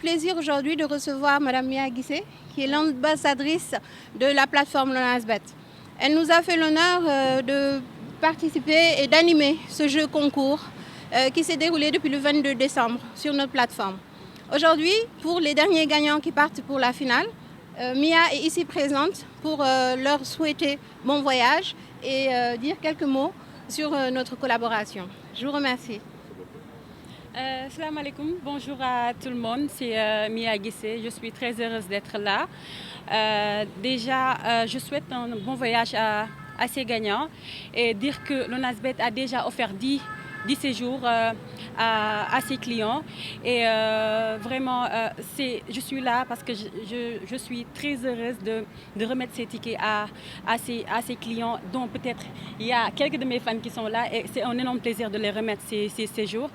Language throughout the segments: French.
plaisir aujourd'hui de recevoir Madame Mia Guissé, qui est l'ambassadrice de la plateforme Lonasbet. Elle nous a fait l'honneur de participer et d'animer ce jeu concours qui s'est déroulé depuis le 22 décembre sur notre plateforme. Aujourd'hui, pour les derniers gagnants qui partent pour la finale, Mia est ici présente pour leur souhaiter bon voyage et dire quelques mots sur notre collaboration. Je vous remercie. Salam alaikum, bonjour à tout le monde, c'est Mia Guissé, je suis très heureuse d'être là. Déjà, je souhaite un bon voyage à ces gagnants et dire que Lonasbet a déjà offert 10 séjours à ses clients et vraiment je suis là parce que je suis très heureuse de remettre ces tickets à ces clients dont peut-être il y a quelques de mes fans qui sont là et c'est un énorme plaisir de les remettre ces séjours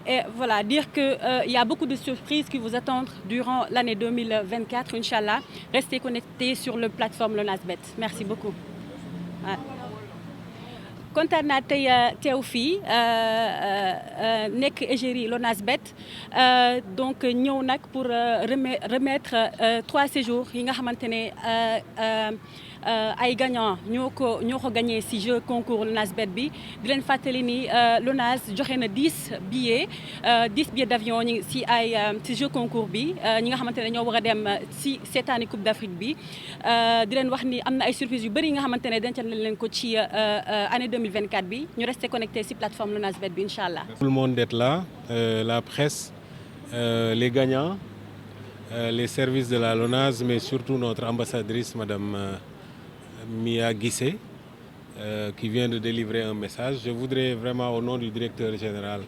et voilà, dire qu'il y a beaucoup de surprises qui vous attendent durant l'année 2024, Inch'Allah. Restez connectés sur la plateforme Lonasbet. Merci beaucoup. Ouais. kontaan naa tey teew fii nekk égérie Lonasbet donc ñëw nag pour remettre 3 séjours yi nga xamante ne ay gagnants ñoo ko gagné ci jeu concours Lonasbet bi di leen fàttali ni Lonas joxe na 10 billets d'avion ci jeu concours bi ñi nga xamante ne ñoo war a dem ci seetaani Coupe d'Afrique bi di leen wax ni am na ay surprises yu bëri yi nga xamante ne dencal nañ leen ko ci année 2024 bi ñu rester connecté ci plateforme Lonasbet bi inchallah. Tout le monde est là, la presse, les gagnants, les services de la Lonas, mais surtout notre ambassadrice Madame Mia Guissé, qui vient de délivrer un message. Je voudrais vraiment au nom du directeur général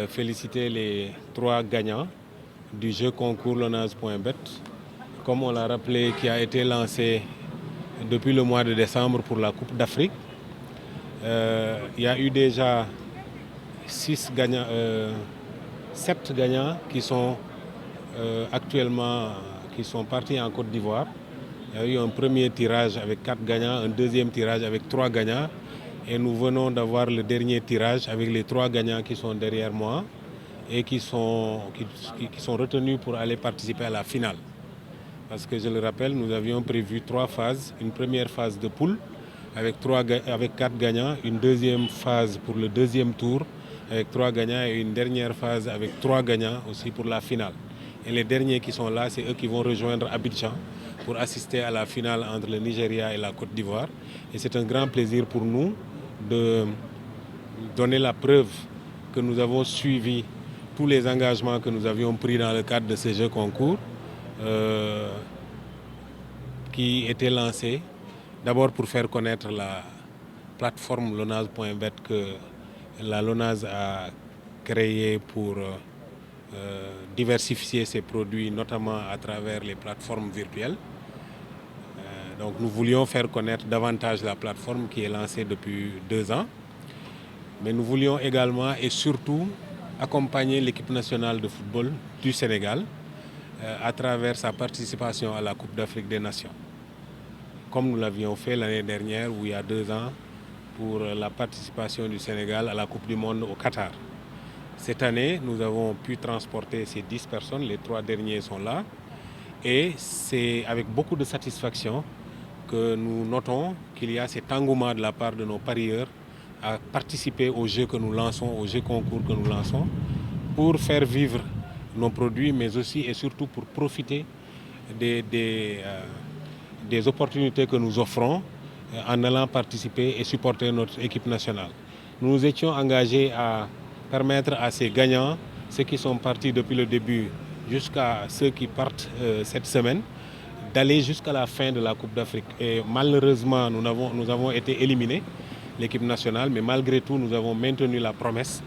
féliciter les 3 gagnants du jeu concours Lonas.bet, comme on l'a rappelé, qui a été lancé depuis le mois de décembre pour la Coupe d'Afrique. Il y a eu déjà 7 gagnants qui sont actuellement partis en Côte d'Ivoire. Il y a eu un premier tirage avec 4 gagnants, un deuxième tirage avec 3 gagnants et nous venons d'avoir le dernier tirage avec les 3 gagnants qui sont derrière moi et qui sont retenus pour aller participer à la finale. Parce que je le rappelle, nous avions prévu 3 phases, une première phase de poule avec 4 gagnants, une deuxième phase pour le deuxième tour avec 3 gagnants et une dernière phase avec 3 gagnants aussi pour la finale. Et les derniers qui sont là, c'est eux qui vont rejoindre Abidjan pour assister à la finale entre le Nigeria et la Côte d'Ivoire. Et c'est un grand plaisir pour nous de donner la preuve que nous avons suivi tous les engagements que nous avions pris dans le cadre de ces jeux concours qui étaient lancés. D'abord pour faire connaître la plateforme Lonas.bet que la Lonas a créée pour diversifier ses produits, notamment à travers les plateformes virtuelles. Donc nous voulions faire connaître davantage la plateforme qui est lancée depuis 2 ans. Mais nous voulions également et surtout accompagner l'équipe nationale de football du Sénégal à travers sa participation à la Coupe d'Afrique des Nations. Comme nous l'avions fait l'année dernière ou il y a 2 ans pour la participation du Sénégal à la Coupe du Monde au Qatar. Cette année, nous avons pu transporter ces 10 personnes, les 3 derniers sont là. Et c'est avec beaucoup de satisfaction que nous notons qu'il y a cet engouement de la part de nos parieurs à participer aux jeux que nous lançons, aux jeux concours que nous lançons, pour faire vivre nos produits, mais aussi et surtout pour profiter des opportunités que nous offrons en allant participer et supporter notre équipe nationale. Nous nous étions engagés à permettre à ces gagnants, ceux qui sont partis depuis le début jusqu'à ceux qui partent cette semaine, d'aller jusqu'à la fin de la Coupe d'Afrique. Et malheureusement, nous avons été éliminés, l'équipe nationale, mais malgré tout, nous avons maintenu la promesse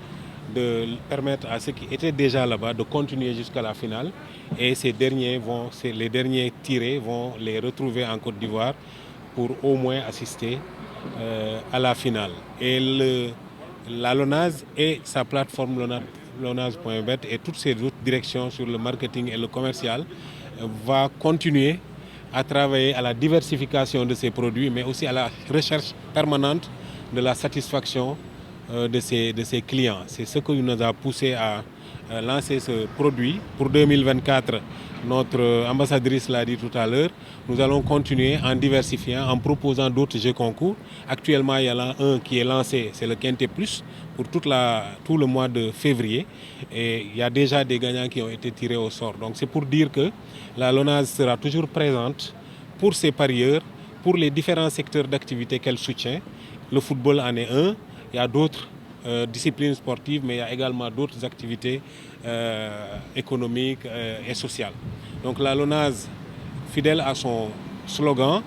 de permettre à ceux qui étaient déjà là-bas de continuer jusqu'à la finale. Et les derniers tirés vont les retrouver en Côte d'Ivoire pour au moins assister à la finale. Et la Lonas et sa plateforme Lonas.bet et toutes ses autres directions sur le marketing et le commercial va continuer à travailler à la diversification de ces produits, mais aussi à la recherche permanente de la satisfaction de ses clients. C'est ce qui nous a poussé à lancer ce produit. Pour 2024, notre ambassadrice l'a dit tout à l'heure, nous allons continuer en diversifiant, en proposant d'autres jeux concours. Actuellement, il y en a un qui est lancé, c'est le Quintet Plus, pour tout le mois de février. Et il y a déjà des gagnants qui ont été tirés au sort. Donc c'est pour dire que la LONASE sera toujours présente pour ses parieurs, pour les différents secteurs d'activité qu'elle soutient. Le football en est un. Il y a d'autres disciplines sportives, mais il y a également d'autres activités économiques et sociales. Donc la LONASE, fidèle à son slogan,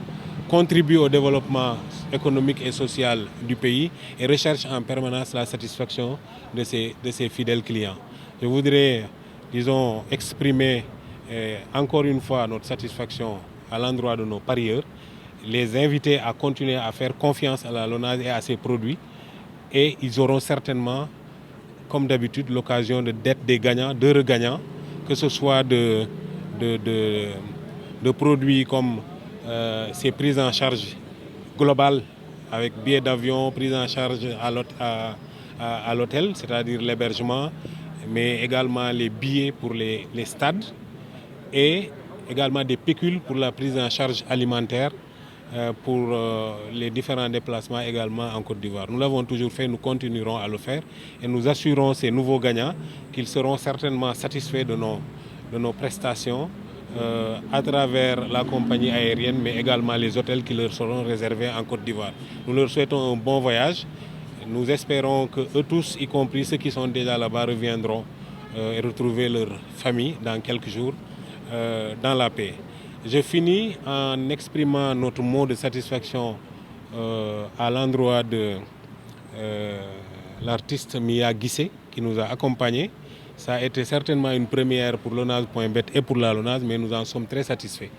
contribue au développement économique et social du pays et recherche en permanence la satisfaction de ses fidèles clients. Je voudrais, disons, exprimer encore une fois notre satisfaction à l'endroit de nos parieurs, les inviter à continuer à faire confiance à la LONASE et à ses produits. Et ils auront certainement, comme d'habitude, l'occasion d'être des gagnants, d'heureux gagnants, que ce soit de produits comme ces prises en charge globales avec billets d'avion, prise en charge à l'hôtel, c'est-à-dire l'hébergement, mais également les billets pour les stades et également des pécules pour la prise en charge alimentaire pour les différents déplacements également en Côte d'Ivoire. Nous l'avons toujours fait, nous continuerons à le faire et nous assurons ces nouveaux gagnants qu'ils seront certainement satisfaits de nos prestations à travers la compagnie aérienne, mais également les hôtels qui leur seront réservés en Côte d'Ivoire. Nous leur souhaitons un bon voyage. Nous espérons que eux tous, y compris ceux qui sont déjà là-bas, reviendront et retrouver leur famille dans quelques jours dans la paix. Je finis en exprimant notre mot de satisfaction à l'endroit de l'artiste Mia Guissé qui nous a accompagnés. Ça a été certainement une première pour LONASE.bet et pour la LONASE, mais nous en sommes très satisfaits.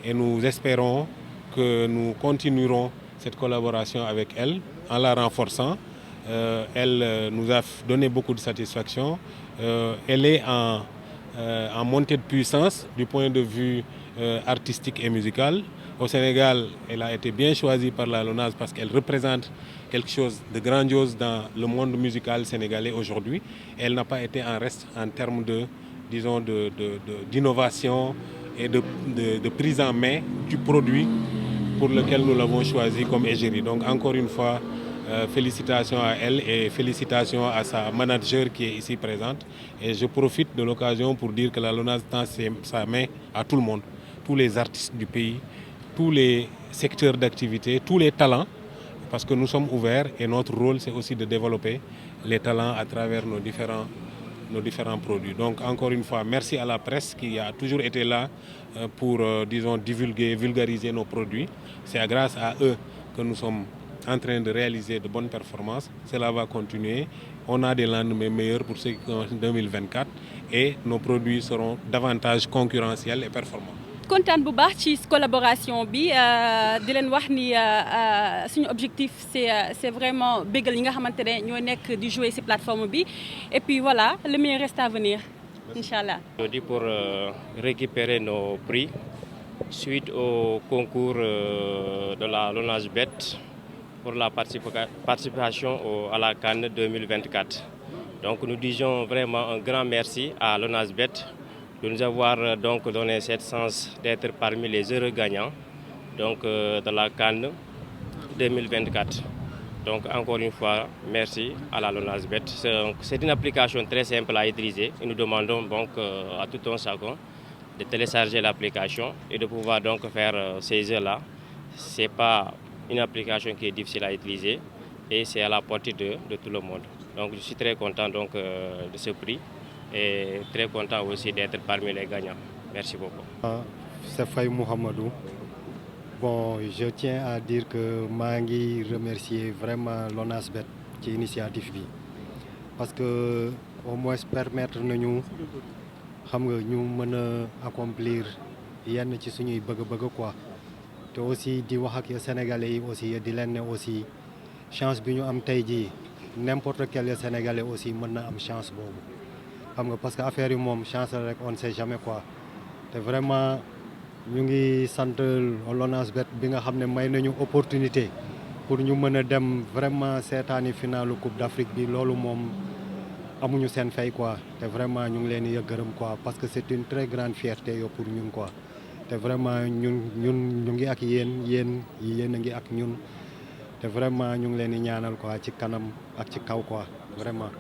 Et nous espérons que nous continuerons cette collaboration avec elle en la renforçant. Elle nous a donné beaucoup de satisfaction. Elle est en montée de puissance du point de vue artistique et musical. Au Sénégal, elle a été bien choisie par la LONASE parce qu'elle représente quelque chose de grandiose dans le monde musical sénégalais aujourd'hui. Elle n'a pas été en reste en termes d'innovation et de prise en main du produit pour lequel nous l'avons choisi comme égérie. Donc encore une fois, félicitations à elle et félicitations à sa manager qui est ici présente. Et je profite de l'occasion pour dire que la LONASE tend sa main à tout le monde, tous les artistes du pays, tous les secteurs d'activité, tous les talents, parce que nous sommes ouverts et notre rôle c'est aussi de développer les talents à travers nos différents produits. Donc encore une fois, merci à la presse qui a toujours été là pour, disons, divulguer, vulgariser nos produits. C'est grâce à eux que nous sommes en train de réaliser de bonnes performances. Cela va continuer. On a des lendemains meilleurs pour ceux qui sont en 2024 et nos produits seront davantage concurrentiels et performants. Kontaan bu baax ci collaboration bi di leen wax ni suñu objectif c'est vraiment bégal yi nga xamante ne ñoo nekk di jouer ci plateforme bi et puis voilà le meilleur reste à venir inchallah. Aujourd'hui pour récupérer nos prix suite au concours de la LONASE.bet pour la participation à la CAN 2024. Donc nous disons vraiment un grand merci à LONASE.bet de nous avoir donc donné cette chance d'être parmi les heureux gagnants donc, de la CAN 2024. Donc encore une fois, merci à la LONASE.bet. C'est une application très simple à utiliser et nous demandons donc à tout un chacun de télécharger l'application et de pouvoir donc faire ces jeux-là. Ce n'est pas une application qui est difficile à utiliser et c'est à la portée de tout le monde. Donc je suis très content donc, de ce prix. Et très content aussi d'être parmi les gagnants. Merci beaucoup. C'est Faye Mohamedou. Bon, je tiens à dire que je remercie vraiment LONASE.bet qui est l'initiative. Parce que au moins permettre nous accomplir yenn ci suñuy bëgg quoi. Té aussi di wax ak Sénégalais aussi di leen aussi chance bi ñu am tay ji n'importe quel Sénégalais aussi mën na am chance bobu. Parce que affaire yi moom chance rek on ne sait jamais quoi te vraiment ñu ngi sant LONASE.bet bi nga xam ne may nañu opportunité pour ñu mën a dem vraiment seetaani finalu Coupe d'Afrique bi loolu moom amuñu seen fay quoi te vraiment ñu ngi leen di gërëm quoi parce que c'est une très grande fierté yo pour ñun quoi te vraiment ñun ñu ngi ak yéen a ngi ak ñun te vraiment ñu ngi leen di ñaanal quoi ci kanam ak ci kaw quoi vraiment.